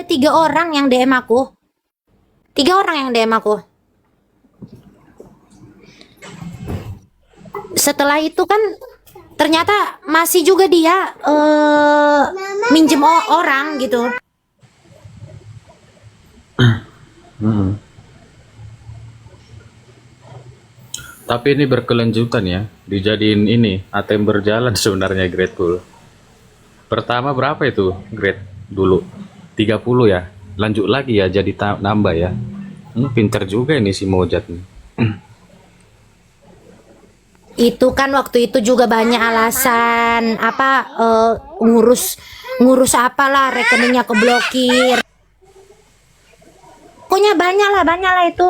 3 orang yang DM aku. 3 orang yang DM aku. Setelah itu kan ternyata masih juga dia minjem orang gitu. Hmm. Tapi ini berkelanjutan ya, dijadiin ini ATM berjalan sebenarnya Grateful. Pertama berapa itu grade dulu? 30 ya. Lanjut lagi ya jadi nambah ya. Pinter juga ini si Mojat nih. Itu kan waktu itu juga banyak alasan apa ngurus ngurus apalah rekeningnya keblokir. Pokoknya banyak lah itu.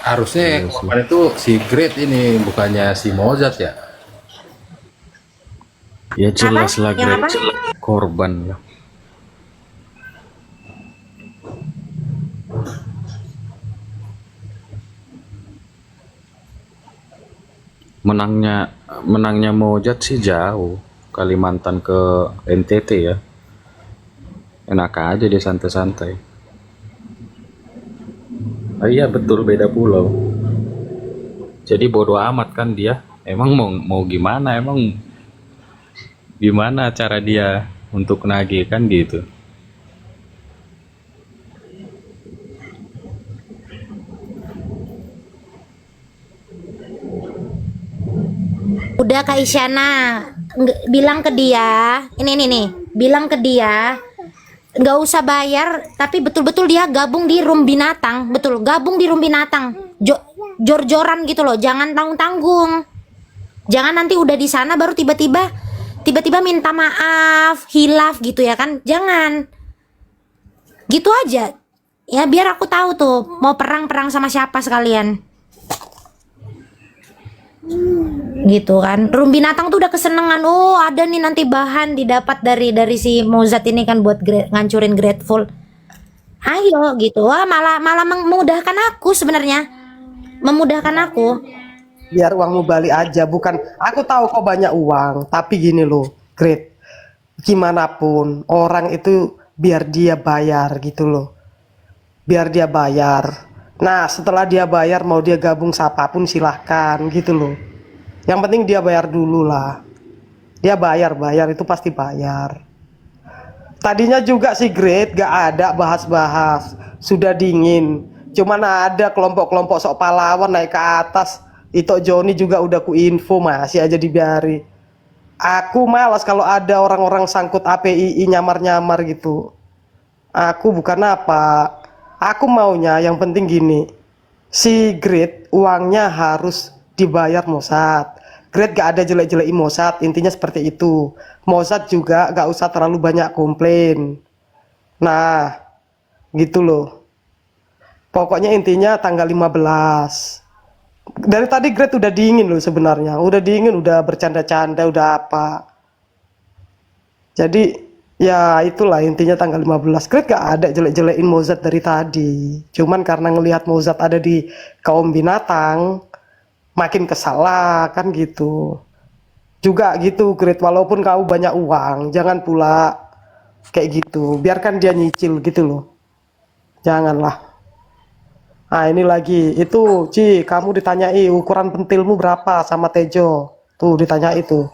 Harusnya Iya sih. korban itu si Great ini, bukannya si Mozart ya. Ya jelas Apa? lah Yang grade apa? korban ya. Menangnya menangnya Mojat sih jauh. Kalimantan ke NTT ya. Enak aja dia santai-santai. Ah, iya betul beda pulau. Jadi bodoh amat kan dia. Emang mau gimana? Emang gimana cara dia untuk nagih kan gitu. Udah Kak Isyana bilang ke dia, ini nih, bilang ke dia nggak usah bayar, tapi betul-betul dia gabung di room binatang, betul, gabung di room binatang, jor-joran gitu loh, jangan tanggung-tanggung, jangan nanti udah di sana baru tiba-tiba minta maaf, hilaf gitu ya kan, jangan, gitu aja, ya biar aku tahu tuh mau perang sama siapa sekalian. Gitu kan, room binatang tuh udah kesenangan, oh ada nih nanti bahan didapat dari si Mozart ini kan buat ngancurin Grateful, ayo gitu. Wah, malah memudahkan aku sebenarnya, memudahkan aku. Biar uangmu balik aja, bukan aku tahu kok banyak uang, tapi gini loh, Great. Gimana pun orang itu biar dia bayar gitu loh. Biar dia bayar. Nah, setelah dia bayar mau dia gabung siapapun silahkan gitu loh. Yang penting dia bayar dulu lah. Dia bayar itu pasti bayar. Tadinya juga si Great gak ada bahas-bahas, sudah dingin. Cuman ada kelompok-kelompok sok pahlawan naik ke atas. Itu Joni juga udah ku info, masih aja dibiari. Aku malas kalau ada orang-orang sangkut APII nyamar-nyamar gitu. Aku bukan apa. Aku maunya yang penting gini. Si Great uangnya harus dibayar Mossad. Great gak ada jelek-jelek Mossad, intinya seperti itu. Mossad juga gak usah terlalu banyak komplain. Nah, gitu loh. Pokoknya intinya tanggal 15. Dari tadi Great udah dingin loh sebenarnya. Udah dingin, udah bercanda-canda, udah apa. Jadi ya itulah intinya tanggal 15. Great gak ada jelek-jelekin Mozart dari tadi. Cuman karena ngelihat Mozart ada di kaum binatang, makin kesal kan gitu. Juga gitu Great, walaupun kau banyak uang, jangan pula kayak gitu. Biarkan dia nyicil gitu loh. Janganlah. Nah ini lagi, itu Ci, kamu ditanyai ukuran pentilmu berapa sama Tejo. Tuh ditanya itu.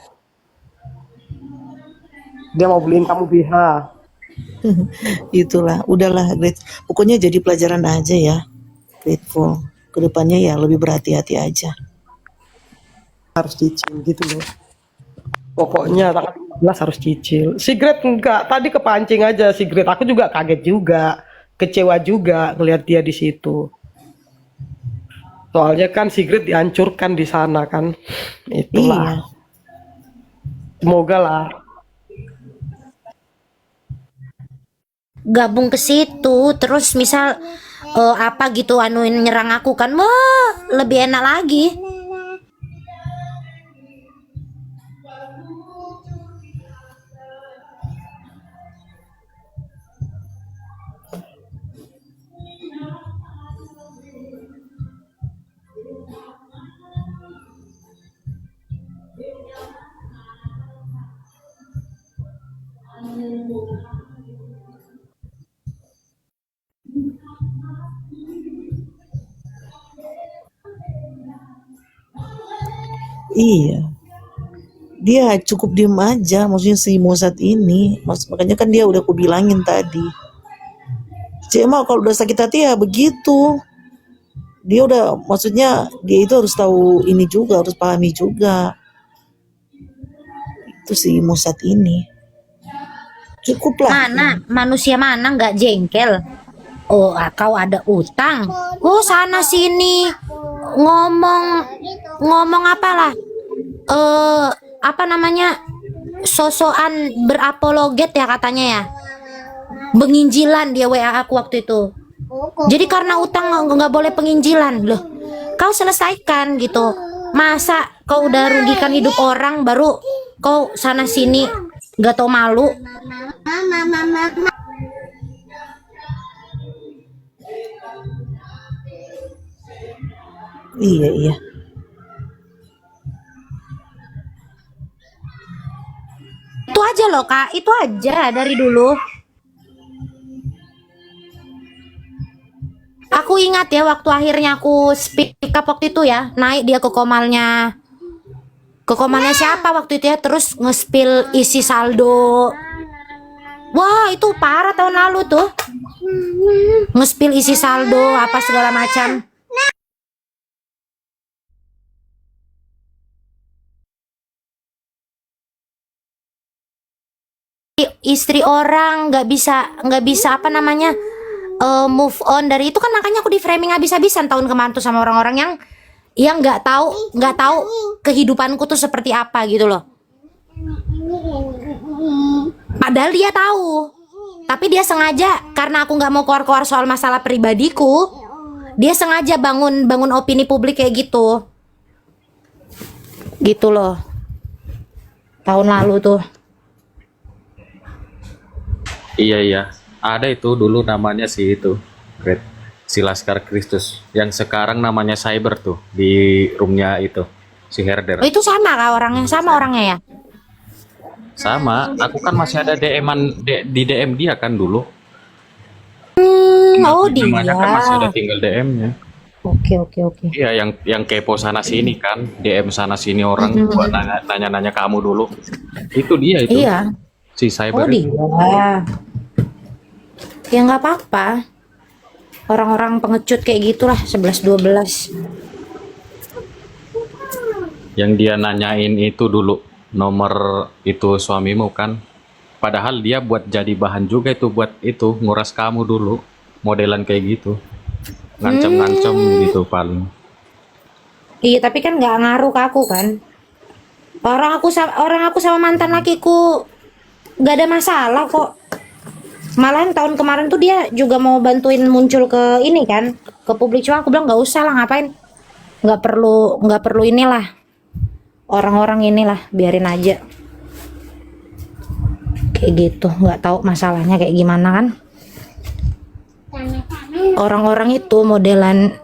Dia mau beliin kamu BH. Itulah, udahlah, pokoknya jadi pelajaran aja ya, Grateful. Kedepannya ya lebih berhati-hati aja. Harus cicil gitu loh. Pokoknya tanggal 15 harus cicil. Si Great enggak, tadi kepancing aja si Great. Aku juga kaget juga, kecewa juga ngelihat dia di situ. Soalnya kan si Great dihancurkan di sana kan. Itulah. Iya. Semoga lah. Gabung ke situ terus misal apa gitu anuin nyerang aku kan, wah lebih enak lagi. Iya, dia cukup diem aja, maksudnya si Mozart ini. Makanya kan dia udah aku bilangin tadi. Cik mah kalau udah sakit hati ya begitu. Dia udah, maksudnya dia itu harus tahu ini juga, harus pahami juga. Itu si Mozart ini. Cukup lah. Mana manusia mana nggak jengkel? Oh, kau ada utang. Oh, sana sini ngomong ngomong apalah? Apa namanya? Sosokan berapologet ya katanya ya. Penginjilan dia WA aku waktu itu. Jadi karena utang nggak boleh penginjilan loh. Kau selesaikan gitu. Masa kau udah rugikan hidup orang baru kau sana sini nggak tau malu? Iya, iya. Itu aja loh Kak, itu aja dari dulu. Aku ingat ya waktu akhirnya aku speak up waktu itu ya, naik dia ke komalnya. Ke komalnya siapa waktu itu ya, terus nge-spill isi saldo. Wah, itu parah tahun lalu tuh. Nge-spill isi saldo apa segala macam. Istri orang nggak bisa apa namanya move on dari itu kan, makanya aku di framing habis-habisan tahun kemarin tuh sama orang-orang yang nggak tahu kehidupanku tuh seperti apa gitu loh. Padahal dia tahu, tapi dia sengaja karena aku nggak mau keluar-keluar soal masalah pribadiku, dia sengaja bangun opini publik kayak gitu loh tahun lalu tuh. Iya, ada itu dulu namanya si itu Great, si Laskar Kristus, yang sekarang namanya Cyber tuh di roomnya itu si Herder. Oh, itu sama kah orangnya ya? Sama, aku kan masih ada di DM dia kan dulu. Oh Namanya kan masih ada dia. tinggal DM-nya. Oke. Iya, yang kepo sana sini kan, DM sana sini orang buat nanya-nanya kamu dulu. Itu dia itu, Iya. si Oh Cyber itu. dia. Ya nggak apa-apa. Orang-orang pengecut kayak gitulah 11-12. Yang dia nanyain itu dulu nomor itu suamimu kan. Padahal dia buat jadi bahan juga itu, buat itu nguras kamu dulu. Modelan kayak gitu. Ngancem-ngancem gitu paling. Iya, tapi kan nggak ngaruh ke aku kan. Orang aku sama mantan lakiku nggak ada masalah kok. Malahan tahun kemarin tuh dia juga mau bantuin muncul ke ini kan, ke publik, cuma aku bilang nggak usah lah, ngapain, nggak perlu inilah orang-orang inilah, biarin aja kayak gitu. Nggak tahu masalahnya kayak gimana kan, orang-orang itu modelan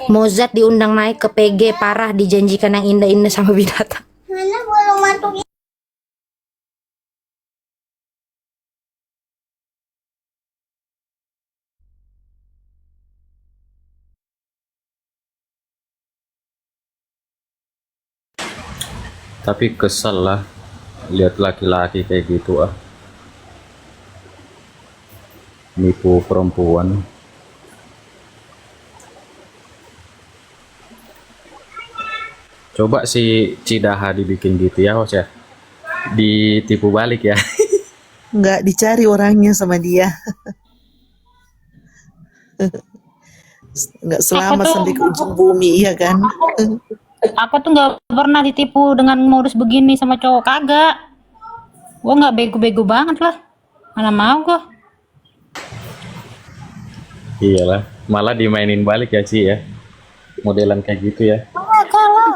Mozart diundang naik ke PG, parah, dijanjikan yang indah-indah sama binatang. Tapi kesel lah lihat laki-laki kayak gitu nipu perempuan. Coba si Cidaha dibikin gitu ya, Hos ya, ditipu balik ya. Nggak dicari orangnya sama dia. Nggak selamat tuh- sampai ke ujung bumi, iya kan? Aku tuh nggak pernah ditipu dengan modus begini sama cowok, kagak. Gua nggak bego-bego banget lah. Mana mau gua. Iyalah, malah dimainin balik ya Ci ya, modelan kayak gitu ya. Kagak lah.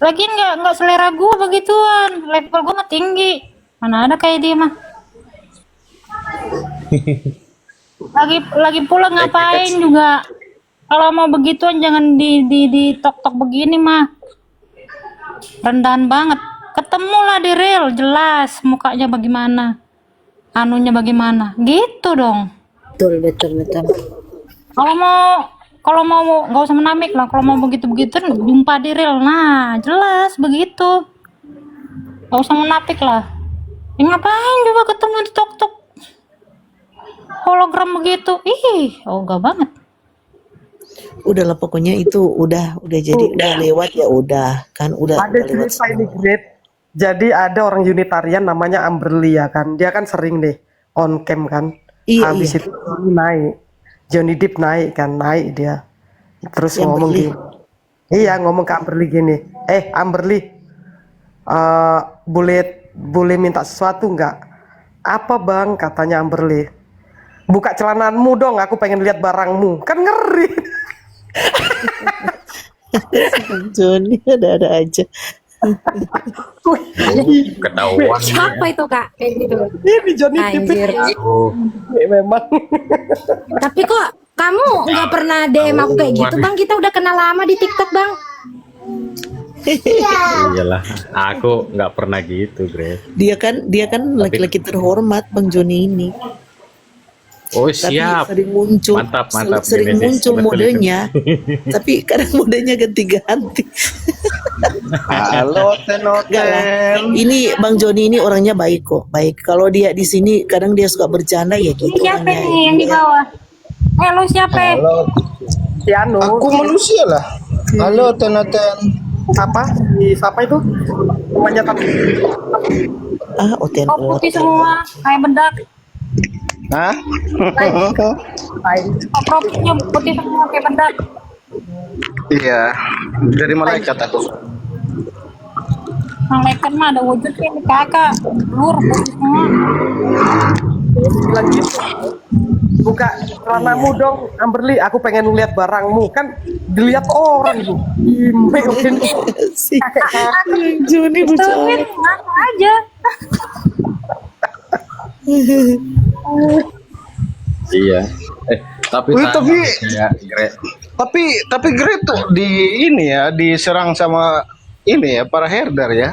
Lagian nggak selera gua begituan. Level gua mah tinggi. Mana ada kayak dia mah. Lagi pula ngapain juga. Kalau mau begituan jangan di tok-tok begini mah. Rendahan banget. Ketemulah di real, jelas mukanya bagaimana. Anunya bagaimana. Gitu dong. Betul. Kalau kalau mau nggak usah menamik lah, kalau mau begitu-begitu jumpa di real. Nah, jelas begitu. Nggak usah menapik lah. Ya, ngapain juga ketemu di tok-tok hologram begitu? Ih, enggak banget. Udahlah pokoknya itu udah jadi udah lewat ya udah kan udah Ada lewat cerita ini Great. Jadi ada orang Unitarian namanya Amberly ya kan. Dia kan sering nih on cam kan. Iya, Habis iya. itu Johnny Depp naik dia. Terus Si ngomong Amberly. gini. Iya, ngomong ke Amberly gini. Amberly, boleh minta sesuatu nggak? Apa bang? Katanya Amberly. Buka celananmu dong, aku pengen lihat barangmu. Kan ngeri. Johnny ada aja. Ketahuan. Siapa itu kak? Kayak gitu. Ini Johnny Depp. Anjir. Oh, Memang. Tapi kok kamu nggak pernah DM aku kayak gitu bang? Kita udah kenal lama di TikTok bang. iyalah. Aku nggak pernah gitu, Grace. Dia kan laki-laki terhormat Bang Joni ini. Oh, Tapi siap. sering muncul Mantap. sering Genesis. muncul Betul itu. modenya. Tapi kadang modenya ganti-ganti. Halo Enggak lah. Tenoten. Ini Bang Joni ini orangnya baik kok, baik. Kalau dia di sini kadang dia suka bercanda ya gitu Ini siapa orangnya. nih yang di bawah? Lo siapa? Halo. Si Anu. Aku manusia lah. Halo Tenoten. Siapa itu? Namanya tapi. Ah, oten. Oh, putih semua, kayak bedak. Hah? Oh, profilnya putih semua kayak bedak. Iya. Dari malaikat aku. Malaikat mah ada wujudnya nih kakak. Lur, putih semua. Bilang gitu. Buka celanamu dong, Amberly. Aku pengen lihat barangmu. Kan dilihat orang itu. Si Joni Tungguin, lucu. ngaku aja. Iya. Tapi Wih, sama tapi- kayak Grace. Tapi Great tuh di ini ya diserang sama ini ya para herder ya.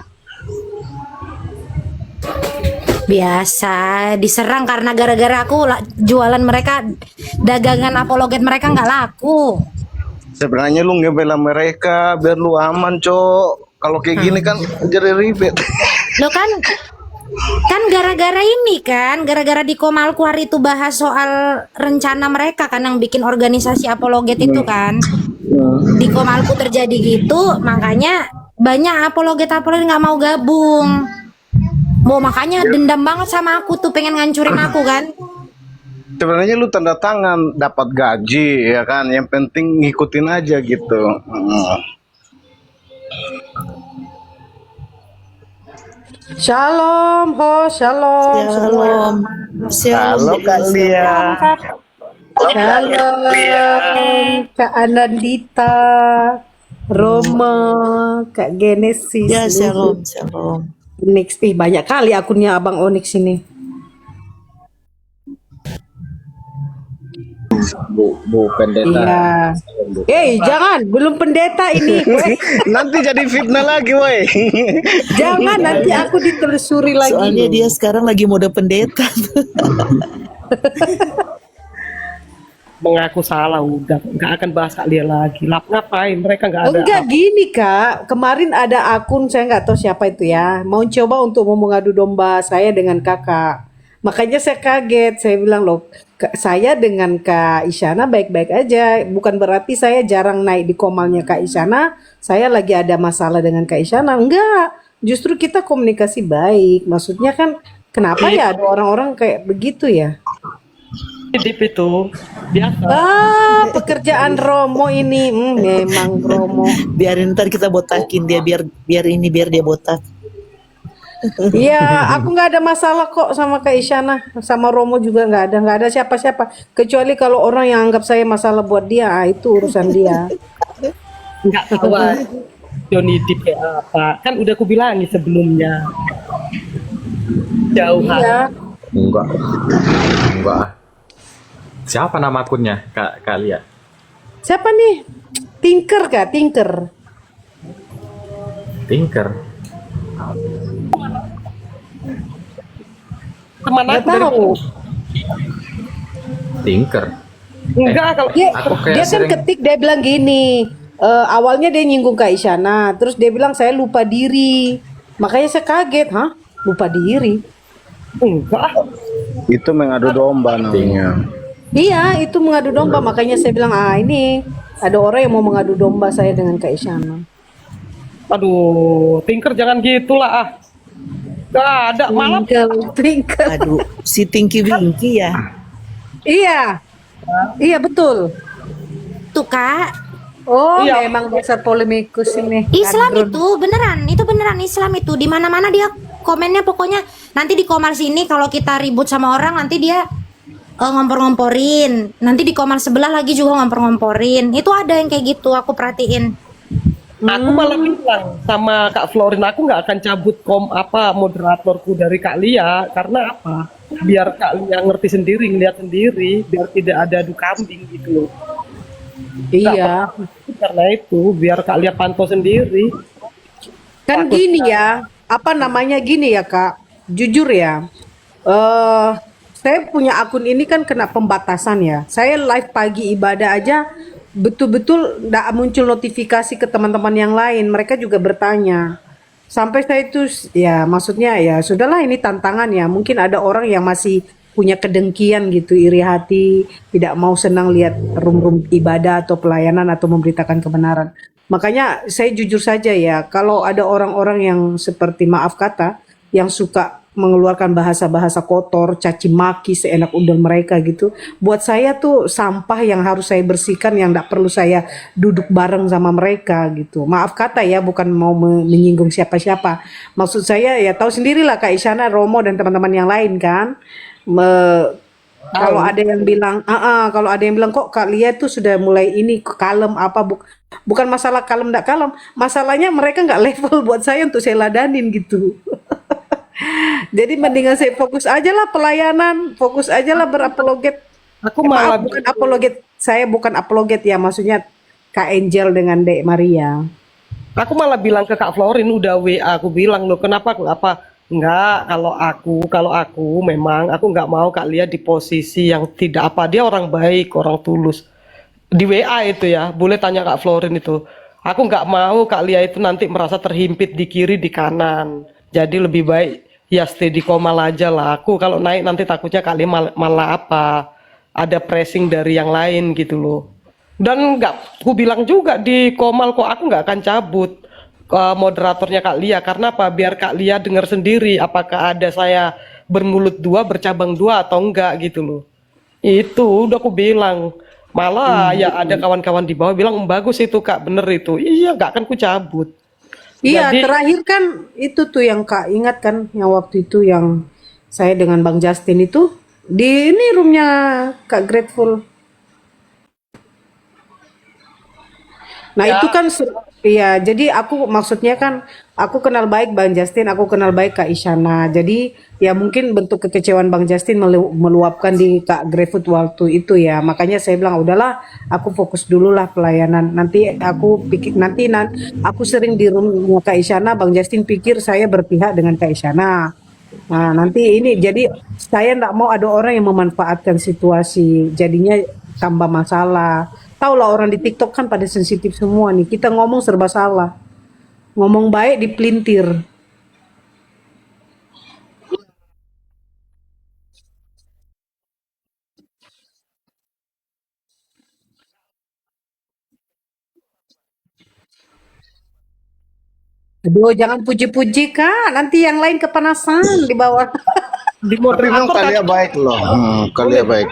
Biasa diserang karena gara-gara aku jualan mereka, dagangan apologet mereka nggak laku. Sebenarnya lu ngebela mereka biar lu aman, Cok. Kalau kayak gini kan jadi ribet. Lo kan gara-gara ini kan, gara-gara di Komalku hari itu bahas soal rencana mereka kan yang bikin organisasi apologet itu kan. Di Komalku terjadi gitu, makanya banyak apologet nggak mau gabung. Makanya dendam banget sama aku tuh, pengen ngancurin aku kan. Sebenarnya lu tanda tangan dapat gaji ya kan. Yang penting ngikutin aja gitu. Shalom, shalom. Shalom. Halo Kak Lia. Shalom, Kak Anandita, Roma, Kak Genesis. Ya, shalom. Onyx, banyak kali akunnya Abang Onyx ini. Bu pendeta. Iya. Jangan, belum pendeta ini. Nanti jadi fitnah lagi, woi. Jangan, nanti aku ditelusuri lagi. Soalnya dia sekarang lagi mode pendeta. Mengaku salah udah nggak akan bahas dia lagi. Ngapain mereka nggak ada? Enggak gini kak, kemarin ada akun saya nggak tahu siapa itu ya, mau coba untuk mau mengadu domba saya dengan kakak. Makanya saya kaget, saya bilang loh, saya dengan Kak Isyana baik-baik aja, bukan berarti saya jarang naik di komalnya Kak Isyana, saya lagi ada masalah dengan Kak Isyana. Enggak, justru kita komunikasi baik. Maksudnya kan kenapa ya ada orang-orang kayak begitu ya? Dip itu biasa. Pekerjaan Romo ini memang Romo. Biarin ntar kita botakin dia biar dia botak. Iya, aku nggak ada masalah kok sama Kak Isyana, sama Romo juga nggak ada siapa-siapa. Kecuali kalau orang yang anggap saya masalah buat dia, itu urusan dia. Nggak tahu Johnny Depp kayak apa. Kan udah aku bilangin sebelumnya. Jauhan. Iya. Enggak. Siapa nama akunnya, Kak Lia? Siapa nih? Tinker Kak, Tinker. Teman Nggak aku dari tahu. Tinker. Enggak, kalau Dia, Aku kayak dia kan sering ketik dia bilang gini, awalnya dia nyinggung Kak Isyana, terus dia bilang saya lupa diri. Makanya saya kaget, hah? Lupa diri? enggak. Itu mengadu domba namanya. Iya, itu mengadu domba. Makanya saya bilang, ini ada orang yang mau mengadu domba saya dengan Kak Isyana. Aduh, Tinker jangan gitulah ah. Gak ada, malah Twinkle. Aduh, si Tinky Winky ya. Iya, iya betul. Tuh Kak, Oh, Iya. memang dasar polemikus ini. Islam Gandrun. itu beneran Islam itu di mana-mana dia komennya pokoknya nanti di komal sini kalau kita ribut sama orang nanti dia ngompor-ngomporin, nanti di komal sebelah lagi juga ngompor-ngomporin. Itu ada yang kayak gitu, aku perhatiin. aku malah bilang sama Kak Florin, aku nggak akan cabut moderatorku dari Kak Lia karena apa? Biar Kak Lia ngerti sendiri, ngeliat sendiri, biar tidak ada adu kambing gitu loh. Iya. Karena itu biar Kak Lia pantau sendiri. Kan gini ya, apa namanya gini ya Kak, jujur ya, saya punya akun ini kan kena pembatasan ya. Saya live pagi ibadah aja betul-betul nggak muncul notifikasi ke teman-teman yang lain. Mereka juga bertanya. Sampai saya itu ya maksudnya ya sudahlah ini tantangan ya. Mungkin ada orang yang masih punya kedengkian gitu, iri hati, tidak mau senang lihat room-room ibadah atau pelayanan atau memberitakan kebenaran. Makanya saya jujur saja ya, kalau ada orang-orang yang seperti maaf kata, yang suka mengeluarkan bahasa-bahasa kotor, caci maki seenak udel mereka gitu. Buat saya tuh sampah yang harus saya bersihkan, yang tidak perlu saya duduk bareng sama mereka gitu. Maaf kata ya, bukan mau menyinggung siapa-siapa. Maksud saya ya tahu sendirilah Kak Isyana, Romo dan teman-teman yang lain kan. Kalau ada yang bilang, kalau ada yang bilang kok Kak Lia tuh sudah mulai ini kalem apa bukan masalah kalem nggak kalem, masalahnya mereka nggak level buat saya untuk saya ladanin gitu. Jadi mendingan saya fokus aja lah pelayanan, fokus aja lah berapologet. Aku Maaf, malah bukan apologet, saya bukan apologet ya, maksudnya Kak Angel dengan Dek Maria. Aku malah bilang ke Kak Florin udah WA, aku bilang loh kenapa enggak, kalau aku memang aku nggak mau Kak Lia di posisi yang tidak apa, dia orang baik, orang tulus. Di WA itu ya, boleh tanya Kak Florin itu. Aku nggak mau Kak Lia itu nanti merasa terhimpit di kiri di kanan. Jadi lebih baik ya stay di komal aja lah. Aku kalau naik nanti takutnya Kak Lia malah apa? Ada pressing dari yang lain gitu loh. Dan nggak, aku bilang juga di komal kok aku nggak akan cabut moderatornya Kak Lia karena apa? Biar Kak Lia dengar sendiri apakah ada saya bermulut dua, bercabang dua atau enggak gitu loh. Itu udah aku bilang. Malah ya ada kawan-kawan di bawah bilang bagus itu Kak, bener itu. Iya, nggak akan ku cabut. Iya, Jadi- terakhir kan itu tuh yang Kak ingat kan, yang waktu itu yang saya dengan Bang Justin itu di ini roomnya Kak Grateful. Nah itu kan iya, jadi aku maksudnya kan aku kenal baik Bang Justin, aku kenal baik Kak Isyana. Jadi ya mungkin bentuk kekecewaan Bang Justin meluapkan di Kak Grateful waktu itu ya. Makanya saya bilang udahlah, aku fokus dulu lah pelayanan. Nanti aku pikir nanti aku sering di roomnya Kak Isyana, Bang Justin pikir saya berpihak dengan Kak Isyana. Nah nanti ini jadi saya nggak mau ada orang yang memanfaatkan situasi, jadinya tambah masalah. Tahu lah orang di TikTok kan pada sensitif semua nih. Kita ngomong serba salah. Ngomong baik dipelintir. Aduh, jangan puji-puji Kak. Nanti yang lain kepanasan di bawah. Di Tapi memang moderator Kak Lia baik loh. Kak Lia baik.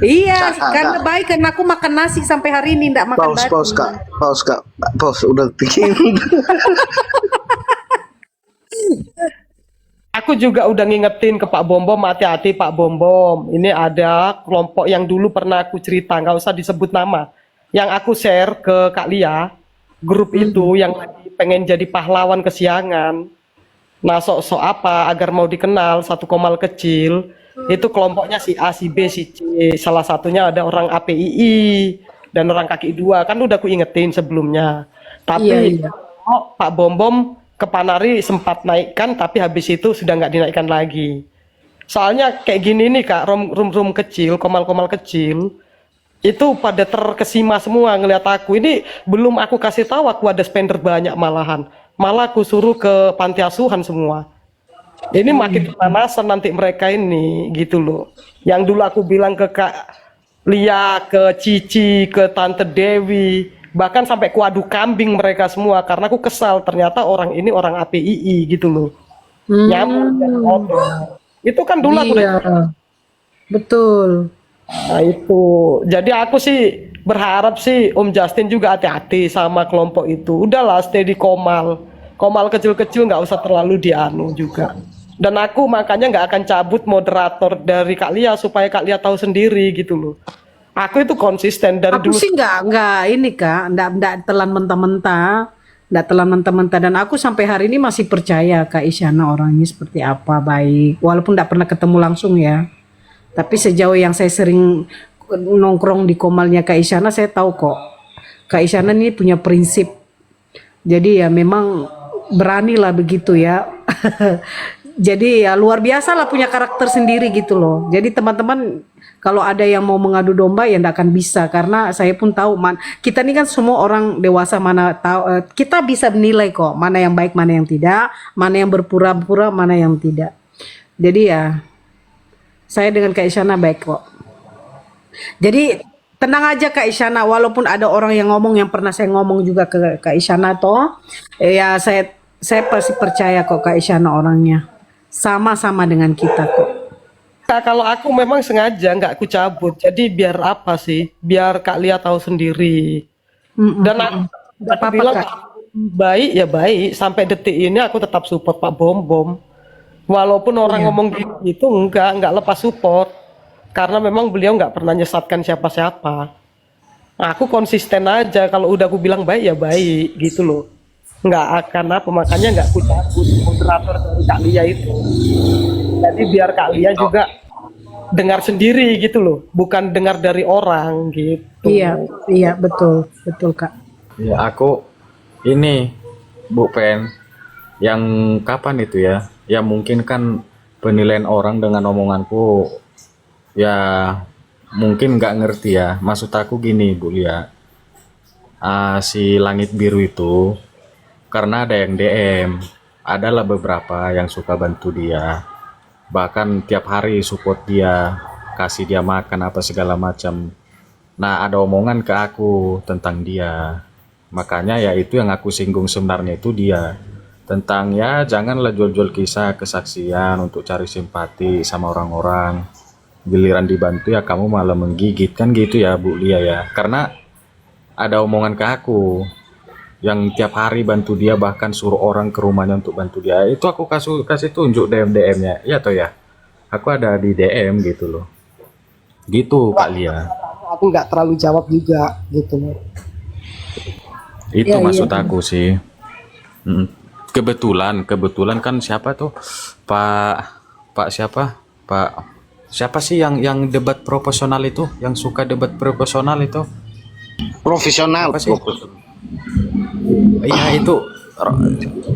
Iya, Kak, karena Kak. baik karena aku makan nasi sampai hari ini enggak makan Pause, batu. pause Kak. Pause Kak. Pause, udah bikin. Aku juga udah ngingetin ke Pak Bombom, hati-hati Pak Bombom. Ini ada kelompok yang dulu pernah aku cerita, nggak usah disebut nama. Yang aku share ke Kak Lia, grup itu yang lagi pengen jadi pahlawan kesiangan. Nah, sok-sok apa agar mau dikenal satu komal kecil. Itu kelompoknya si A, si B, si C. Salah satunya ada orang APII dan orang kaki dua. Kan udah aku ingetin sebelumnya. Tapi Iya. Pak Bombom ke Panari sempat naikkan, tapi habis itu sudah nggak dinaikkan lagi. Soalnya kayak gini nih Kak, room kecil, komal-komal kecil, itu pada terkesima semua ngelihat aku. Ini belum aku kasih tahu aku ada spender banyak malahan. Malah aku suruh ke panti asuhan semua. Ini makin kepanasan nanti mereka ini gitu loh. Yang dulu aku bilang ke Kak Lia, ke Cici, ke Tante Dewi, bahkan sampai ku adu kambing mereka semua karena aku kesal ternyata orang ini orang APII gitu loh. Nyamuk dan bodoh. Itu kan dulu aku Iya, betul. Nah itu, jadi aku sih berharap sih Om Justin juga hati-hati sama kelompok itu. Udahlah stay di Komal. Komal kecil-kecil nggak usah terlalu dianu juga. Dan aku makanya nggak akan cabut moderator dari Kak Lia supaya Kak Lia tahu sendiri gitu loh. Aku itu konsisten dari Aku dulu. sih nggak ini Kak, nggak telan mentah-mentah, nggak telan mentah-mentah, dan aku sampai hari ini masih percaya Kak Isyana orangnya seperti apa, baik, walaupun nggak pernah ketemu langsung ya. Tapi sejauh yang saya sering nongkrong di Komalnya Kak Isyana, saya tahu kok Kak Isyana ini punya prinsip. Jadi ya memang beranilah begitu ya. Jadi ya luar biasa lah, punya karakter sendiri gitu loh. Jadi teman-teman kalau ada yang mau mengadu domba ya nggak akan bisa, karena saya pun tahu kita ini kan semua orang dewasa, mana tahu kita bisa menilai kok mana yang baik mana yang tidak, mana yang berpura-pura mana yang tidak. Jadi ya saya dengan Kak Isyana baik kok. Jadi tenang aja Kak Isyana, walaupun ada orang yang ngomong, yang pernah saya ngomong juga ke Kak Isyana toh, ya saya pasti percaya kok Kak Isyana orangnya sama-sama dengan kita kok. Kak, kalau aku memang sengaja nggak aku cabut. Jadi biar apa sih? Biar Kak Lia tahu sendiri. Dan aku bilang baik ya baik. Sampai detik ini aku tetap support Pak Bom Bom. Walaupun orang ngomong gitu nggak lepas support. Karena memang beliau nggak pernah nyesatkan siapa-siapa. Nah, aku konsisten aja. Kalau udah aku bilang baik ya baik gitu loh. Nggak akan apa, makanya nggak aku cabut moderator dari Kak Lia itu. Jadi biar Kak Lia juga dengar sendiri gitu loh, bukan dengar dari orang gitu. Iya betul Kak. Ya aku ini Bu Pen, yang kapan itu ya? Ya mungkin kan penilaian orang dengan omonganku ya mungkin nggak ngerti ya. Maksud aku gini Bu Lia, si Langit Biru itu karena ada yang DM, adalah beberapa yang suka bantu dia, bahkan tiap hari support dia, kasih dia makan apa segala macam. Nah ada omongan ke aku tentang dia, makanya ya itu yang aku singgung sebenarnya itu dia, tentang ya janganlah jual-jual kisah kesaksian untuk cari simpati sama orang-orang, giliran dibantu ya kamu malah menggigit, kan gitu ya Bu Lia ya. Karena ada omongan ke aku yang tiap hari bantu dia, bahkan suruh orang ke rumahnya untuk bantu dia. Itu aku kasih tunjuk DM-nya ya toh ya, aku ada di DM gitu loh, gitu Kak Lia. Aku nggak terlalu jawab juga gitu loh. Itu maksud aku sih. Kebetulan kan siapa tuh Pak siapa sih yang debat proporsional itu, yang suka debat proporsional itu, Profesional. apa sih? Iya itu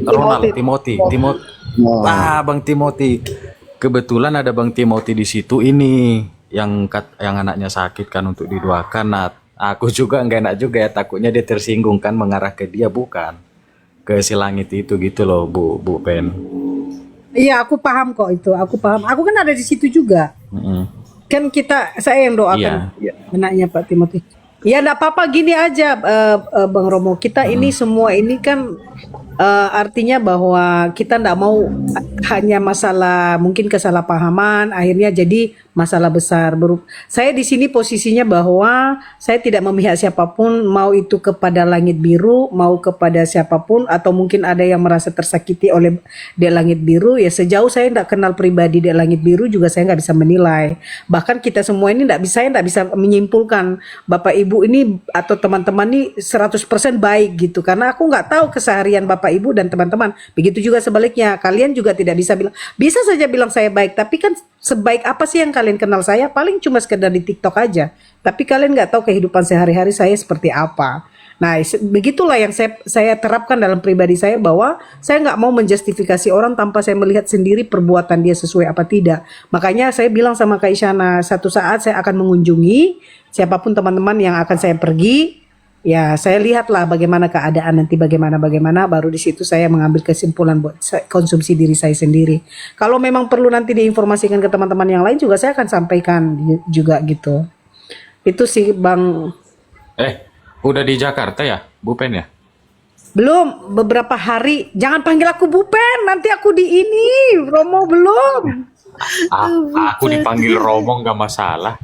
Ronald Timothy. Bang Timothy. Kebetulan ada Bang Timothy di situ ini yang anaknya sakit kan untuk didoakan. Nah, aku juga nggak enak juga ya, takutnya dia tersinggung kan, mengarah ke dia bukan ke si Langit itu gitu loh Bu Pen. Iya aku paham kok itu, aku paham. Aku kan ada di situ juga. Kan saya yang doakan anaknya Pak Timothy. Ya enggak apa-apa, gini aja Bang Romo, kita ini semua ini kan artinya bahwa kita enggak mau hanya masalah mungkin kesalahpahaman akhirnya jadi masalah besar. Saya di sini posisinya bahwa saya tidak memihak siapapun, mau itu kepada Langit Biru, mau kepada siapapun, atau mungkin ada yang merasa tersakiti oleh Dek Langit Biru. Ya sejauh saya tidak kenal pribadi Dek Langit Biru juga saya nggak bisa menilai. Bahkan kita semua ini saya nggak bisa menyimpulkan Bapak Ibu ini atau teman-teman ini 100% baik gitu, karena aku nggak tahu keseharian Bapak Ibu dan teman-teman. Begitu juga sebaliknya, kalian juga tidak bisa saja bilang saya baik, tapi kan sebaik apa sih yang kalian kenal saya? Paling cuma sekedar di TikTok aja. Tapi kalian nggak tahu kehidupan sehari-hari saya seperti apa. Nah, begitulah yang saya terapkan dalam pribadi saya, bahwa saya nggak mau menjustifikasi orang tanpa saya melihat sendiri perbuatan dia sesuai apa tidak. Makanya saya bilang sama Kak Isyana, satu saat saya akan mengunjungi siapapun teman-teman yang akan saya pergi. Ya, saya lihatlah bagaimana keadaan nanti, bagaimana baru di situ saya mengambil kesimpulan buat konsumsi diri saya sendiri. Kalau memang perlu nanti diinformasikan ke teman-teman yang lain juga, saya akan sampaikan juga gitu. Itu sih Bang. Udah di Jakarta ya, Bu Pen ya? Belum, beberapa hari. Jangan panggil aku Bu Pen, nanti aku di ini Romo belum. Aku dipanggil Romo nggak masalah.